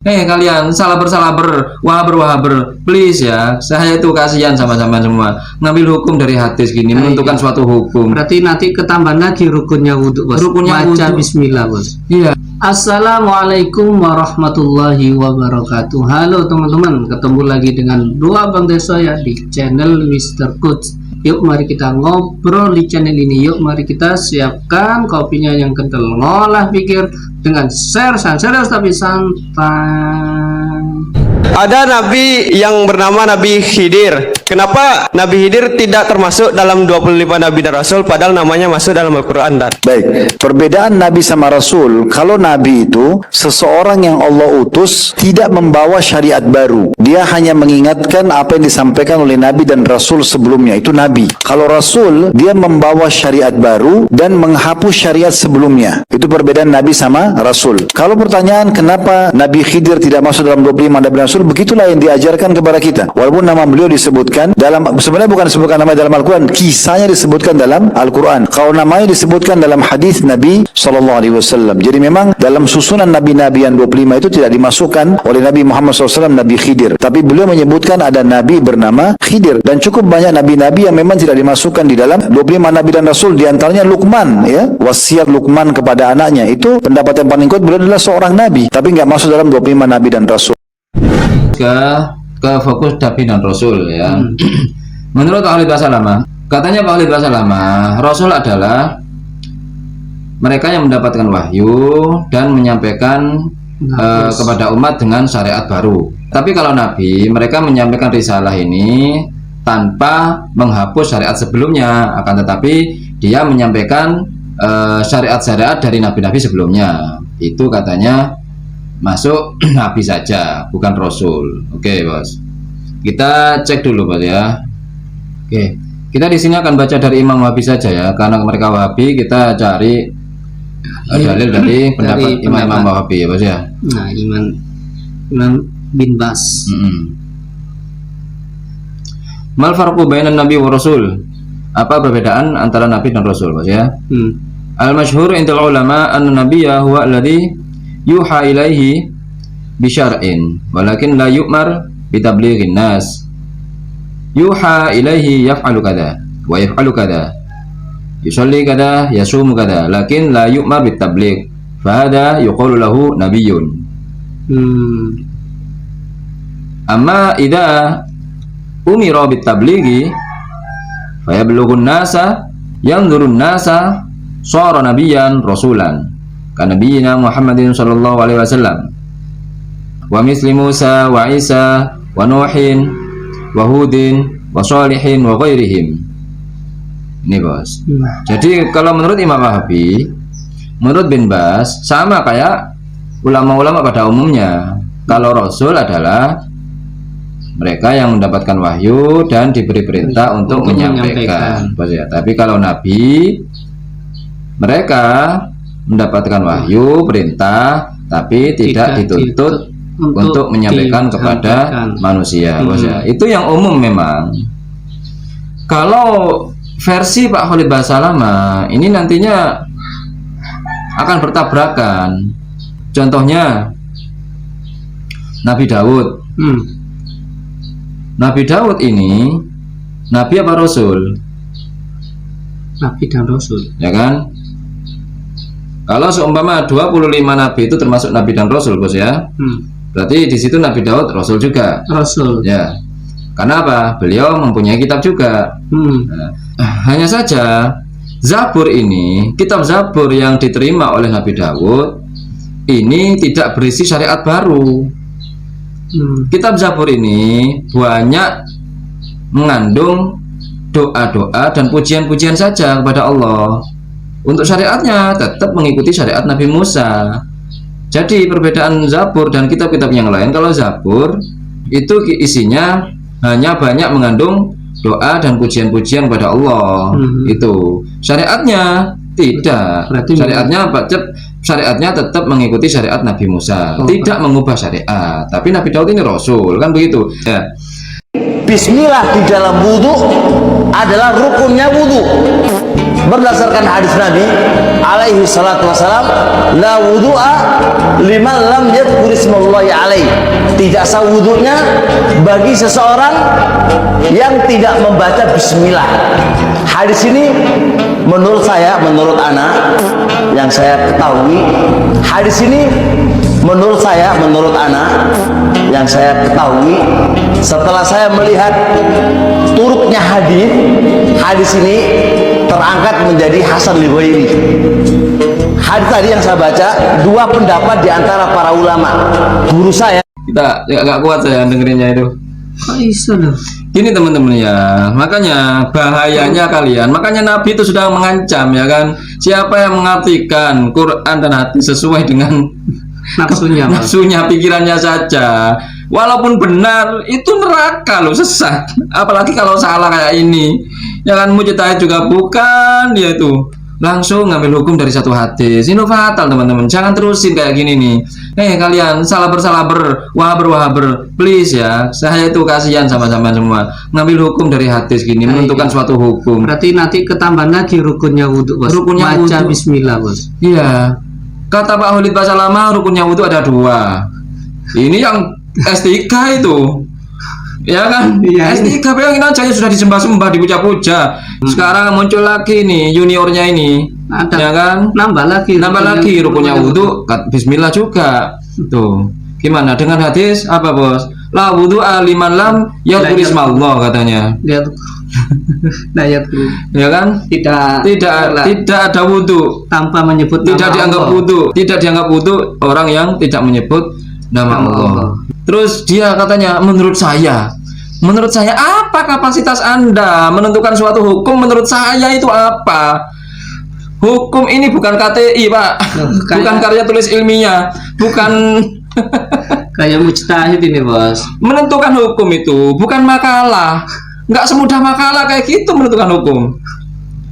Kalian wahaber, please ya. Saya itu kasihan sama-sama semua. Ngambil hukum dari hadis gini, menentukan suatu hukum. Berarti nanti ketambahan lagi rukunnya wudhu, bos. Rukunnya baca wudhu. bismillah, bos. Iya. Assalamualaikum warahmatullahi wabarakatuh. Halo teman-teman, ketemu lagi dengan dua Bang Deso ya di channel Mr. Coach. Yuk mari kita ngobrol di channel ini. Yuk mari kita siapkan kopinya yang kental, ngolah pikir dengan share serius tapi santai. Ada nabi yang bernama Nabi Khidir. Kenapa Nabi Khidir tidak termasuk dalam 25 nabi dan rasul padahal namanya masuk dalam Al-Qur'an? Baik, perbedaan nabi sama rasul. Kalau nabi itu seseorang yang Allah utus tidak membawa syariat baru. Dia hanya mengingatkan apa yang disampaikan oleh nabi dan rasul sebelumnya. Itu nabi. Kalau rasul, dia membawa syariat baru dan menghapus syariat sebelumnya. Itu perbedaan nabi sama rasul. Kalau pertanyaan kenapa Nabi Khidir tidak masuk dalam 25 nabi dan rasul, begitulah yang diajarkan kepada kita. Walaupun nama beliau disebutkan dalam, sebenarnya bukan disebutkan nama dalam Al-Quran, kisahnya disebutkan dalam Al-Quran. Kalau namanya disebutkan dalam hadis Nabi SAW. Jadi memang dalam susunan nabi-nabi yang 25 itu tidak dimasukkan oleh Nabi Muhammad SAW Nabi Khidir. Tapi beliau menyebutkan ada nabi bernama Khidir. Dan cukup banyak nabi-nabi yang memang tidak dimasukkan di dalam 25 nabi dan rasul. Di antaranya Luqman, ya, wasiat Luqman kepada anaknya. Itu pendapat yang paling kuat, beliau adalah seorang nabi, tapi nggak masuk dalam 25 nabi dan rasul. Ke fokus nabi dan rasul ya. Menurut ahli bahasa lama, katanya Pak ahli bahasa lama, rasul adalah mereka yang mendapatkan wahyu dan menyampaikan kepada umat dengan syariat baru. Tapi kalau nabi, mereka menyampaikan risalah ini tanpa menghapus syariat sebelumnya, akan tetapi dia menyampaikan syariat-syariat dari nabi-nabi sebelumnya. Itu katanya masuk nabi saja, bukan rasul. Oke, bos. Kita cek dulu, bos ya. Oke. Kita di sini akan baca dari Imam Wahabi saja ya, karena mereka Wahabi, kita cari dalil dari pendapat Imam Wahabi ya, bos ya. Nah, Imam bin Bas. Mal farqu bainan nabi wa rasul? Apa perbedaan antara nabi dan rasul, bos ya? Al masyhur intal ulama anna nabiyya huwa alladhi yuha ilaihi bisyar'in walakin la yu'mar bitablighin nas. Yuha ilaihi yaf'alu kada wa yaf'alu kada, yusalli kada, yasumu kada, lakin la yu'mar bitabligh, fahada yuqalu lahu nabiyyun. Amma idza umira bitablighi fayablughu nasa yanzurun nasa shara nabiyyan rasulan kanabiyina Muhammadin sallallahu alaihi wasallam wa misli Musa wa Isa wa Nuhin wa Hudin wa Shalihin wa ghairihim. Ini, bos. Jadi kalau menurut Imam Wahabi, menurut bin Bas, sama kayak ulama-ulama pada umumnya. Kalau rasul adalah mereka yang mendapatkan wahyu dan diberi perintah untuk menyampaikan, bos ya. Tapi kalau nabi, mereka mendapatkan wahyu, perintah, tapi tidak dituntut untuk menyampaikan kepada manusia, bos ya. Itu yang umum memang. Kalau versi Pak Khalid bahasa lama, ini nantinya akan bertabrakan. Contohnya Nabi Daud. Nabi Daud ini nabi apa rasul? Nabi dan rasul, Ya kan? Kalau seumpama 25 nabi itu termasuk nabi dan rasul, bos ya. Berarti di situ Nabi Daud rasul juga. rasul. Ya. Karena apa? Beliau mempunyai kitab juga. Nah, hanya saja Zabur ini, kitab Zabur yang diterima oleh Nabi Daud ini tidak berisi syariat baru. Kitab Zabur ini banyak mengandung doa-doa dan pujian-pujian saja kepada Allah. Untuk syariatnya tetap mengikuti syariat Nabi Musa. Jadi perbedaan Zabur dan kitab-kitab yang lain, kalau Zabur itu isinya hanya banyak mengandung doa dan pujian-pujian kepada Allah. Itu syariatnya tidak. Syariatnya tetap mengikuti syariat Nabi Musa, tidak mengubah syariat. Tapi Nabi Daud ini rasul, kan begitu ya. Bismillah di dalam wudhu adalah rukunnya wudhu. berdasarkan hadis Nabi alaihi salatu wasalam, la wudu'a liman lam yadhkur ismallahi alaihi, tidak sah wudunya bagi seseorang yang tidak membaca bismillah. Hadis ini menurut saya, menurut ana yang saya ketahui, hadis ini menurut saya, menurut ana yang saya ketahui, setelah saya melihat turutnya hadis ini terangkat menjadi hasan li ghairi. Hadis tadi yang saya baca, dua pendapat di antara para ulama. Guru saya, Kita agak kuat saya dengerinnya itu. Kok iso loh? Gini teman-teman ya, makanya bahayanya kalian, makanya Nabi itu sudah mengancam ya kan, siapa yang mengartikan Quran dan hadis sesuai dengan Nafsunya, Mas. nafsunya, pikirannya saja, walaupun benar itu neraka loh, sesat. Apalagi kalau salah kayak ini ya kan, mujtahid juga bukan, dia itu langsung ngambil hukum dari satu hadis. Ini fatal teman-teman, jangan terusin kayak gini nih. Kalian salah wahaber, please ya, saya itu kasihan sama-sama semua ngambil hukum dari hadis gini, menentukan suatu hukum. Berarti nanti ketambahan lagi rukunnya wudhu, Bos. Rukunnya Baca wudhu. bismillah, Bos. Iya, kata Pak Khalid Basalamah, rukunnya wudhu ada 2. Ini yang S3 itu, ya kan? Iya, S3, bayangin aja ya, sudah disembah-sembah, dipuja-puja. Sekarang muncul lagi nih juniornya ini, Ada. ya kan? Nambah lagi Rukunnya wudhu, bismillah juga. Tuh, gimana dengan hadis apa bos? La wudhu aliman lam yadhkur ismallah katanya. Lihat. Nah, ya, Ya kan? Tidak ada wudhu tanpa menyebut tidak nama dianggap Allah. wudhu, tidak dianggap wudhu orang yang tidak menyebut nama Allah. Terus dia katanya, menurut saya apa kapasitas Anda menentukan suatu hukum? Menurut saya itu apa? Hukum ini bukan KTI, Pak. Bukan karya tulis ilmiah, bukan Kayak mujtahid ini, Bos. menentukan hukum itu bukan makalah. Nggak semudah makalah kayak gitu menentukan hukum.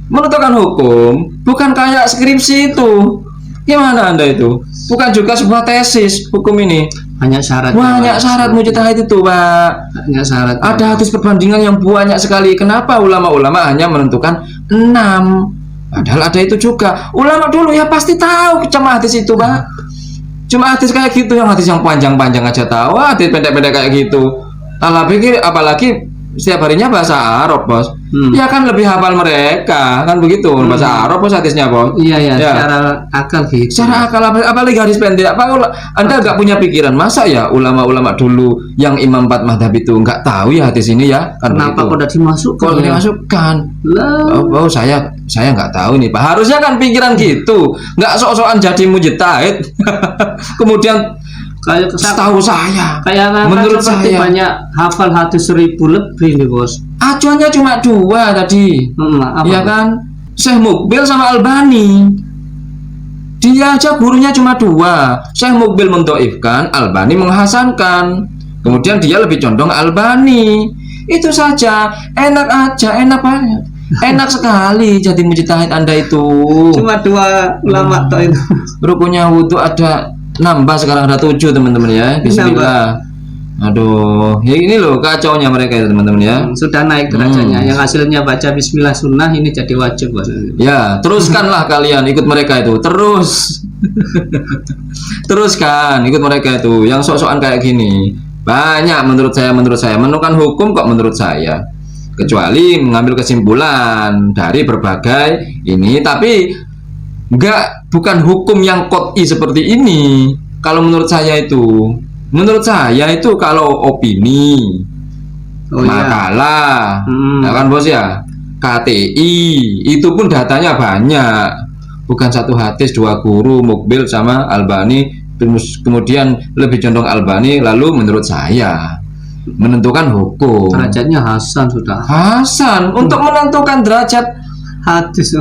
Menentukan hukum bukan kayak skripsi itu. Gimana Anda itu? Bukan juga sebuah tesis hukum ini. Banyak syarat. Banyak syarat mujtahid itu, Pak. Banyak syarat. Ada hadis perbandingan yang banyak sekali. Kenapa ulama-ulama hanya menentukan 6? Padahal ada itu juga. Ulama dulu ya pasti tahu cuma hadis itu, Pak. Cuma hadis kayak gitu, yang hadis yang panjang-panjang aja tahu, hadis pendek-pendek kayak gitu. Apalagi setiap harinya bahasa Arab, Bos. Ya kan lebih hafal mereka, kan begitu. Bahasa Arab bos hadisnya, Bos. Iya, Ya. secara akal gitu. Secara akal, apalagi hadis pendek. Anda nggak punya pikiran, masa ya ulama-ulama dulu yang Imam 4 madhab itu nggak tahu ya hadis ini ya? Kan Kenapa kok begitu. udah dimasukkan? Kok ya? dimasukkan? Lah, Saya nggak tahu nih, Pak. Harusnya kan pikiran gitu, nggak sok-sokan jadi mujtahid. Kemudian kayak setahu saya, kayak menurut seperti saya, banyak hafal hadis 1000 lebih nih, Bos. acuannya cuma 2 tadi. Apa, Ya Bos? kan, Syekh Mukbil sama Albani. Dia aja gurunya cuma 2. Syekh Mukbil mendoifkan, Albani menghasankan. Kemudian dia lebih condong Albani. Itu saja, enak aja, enak banget. Enak sekali jadi mujtahid Anda itu. Cuma 2 ulama toh itu. Rukunnya wudhu ada nambah, sekarang ada 7 teman-teman ya. Bismillah. Aduh, ya ini loh kacaunya mereka itu teman-teman ya. Sudah naik derajatnya. Yang hasilnya baca bismillah sunnah ini jadi wajib, Bos. Ya, teruskanlah kalian ikut mereka itu. Teruskan ikut mereka itu. Yang sok-sokan kayak gini. Banyak menurut saya menentukan hukum kok menurut saya. Kecuali mengambil kesimpulan dari berbagai ini, tapi bukan hukum yang qot'i seperti ini. Kalau menurut saya itu kalau opini, Oh, iya. makalah, ya kan bos ya, KTI itu pun datanya banyak, bukan satu hadis 2 guru Mukbil sama Albani, terus kemudian lebih condong Albani, lalu menurut saya menentukan hukum. Derajatnya Hasan sudah. Hasan untuk menentukan derajat Hadis.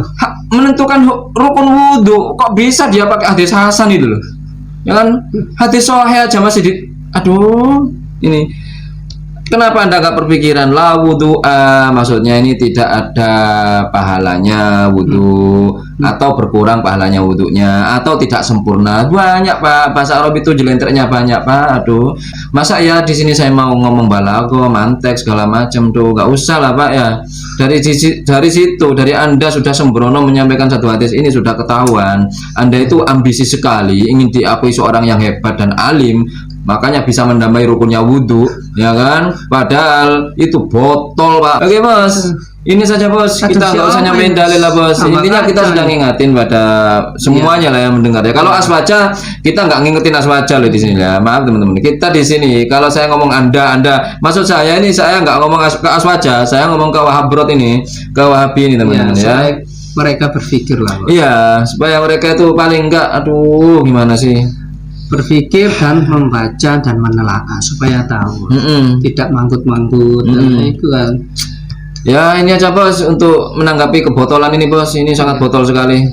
menentukan rukun wudhu, kok bisa dia pakai hadis Hasan itu loh, ya kan? Hadis Sahih aja masih aduh, ini Kenapa Anda nggak berpikiran la wudu'a? Maksudnya ini tidak ada pahalanya wudhu, atau berkurang pahalanya wudhunya, atau tidak sempurna. Banyak Pak, bahasa Arab itu jelentrenya banyak Pak. Aduh, masa ya di sini saya mau ngomong balago, mantek segala macam tuh, nggak usah lah Pak ya. Dari situ, dari Anda sudah sembrono menyampaikan satu hadis ini sudah ketahuan. Anda itu ambisi sekali, ingin diakui seorang yang hebat dan alim. Makanya bisa mendamai rukunnya wudhu, ya kan? Padahal itu botol Pak. Oke Bos, ini saja Bos. Kita nggak usah nyampein dalil lah Bos. Intinya kita sudah ngingatin pada semuanya lah yang mendengar ya. Kalau aswaja kita nggak ngingetin aswaja loh di sini ya. Maaf teman-teman. Kita di sini kalau saya ngomong Anda, maksud saya ini saya nggak ngomong ke aswaja, saya ngomong ke Wahabrot ini, ke Wahabi ini teman-teman ya. Mereka berpikir lah Bos. Iya, supaya mereka itu paling enggak, aduh gimana sih? Berpikir dan membaca dan menelaah supaya tahu, tidak mangkut-mangkut. Itu kan ya ini aja Bos untuk menanggapi kebotolan ini Bos, ini sangat botol sekali.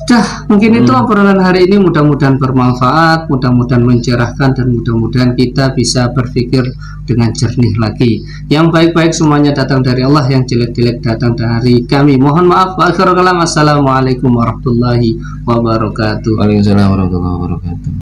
Dah, mungkin itu obrolan hari ini, mudah-mudahan bermanfaat, mudah-mudahan mencerahkan, dan mudah-mudahan kita bisa berpikir dengan jernih lagi. Yang baik-baik semuanya datang dari Allah, yang jelek-jelek datang dari kami. Mohon maaf. Wa akhiru kalam. Assalamualaikum warahmatullahi wabarakatuh. Waalaikumsalam warahmatullahi wabarakatuh.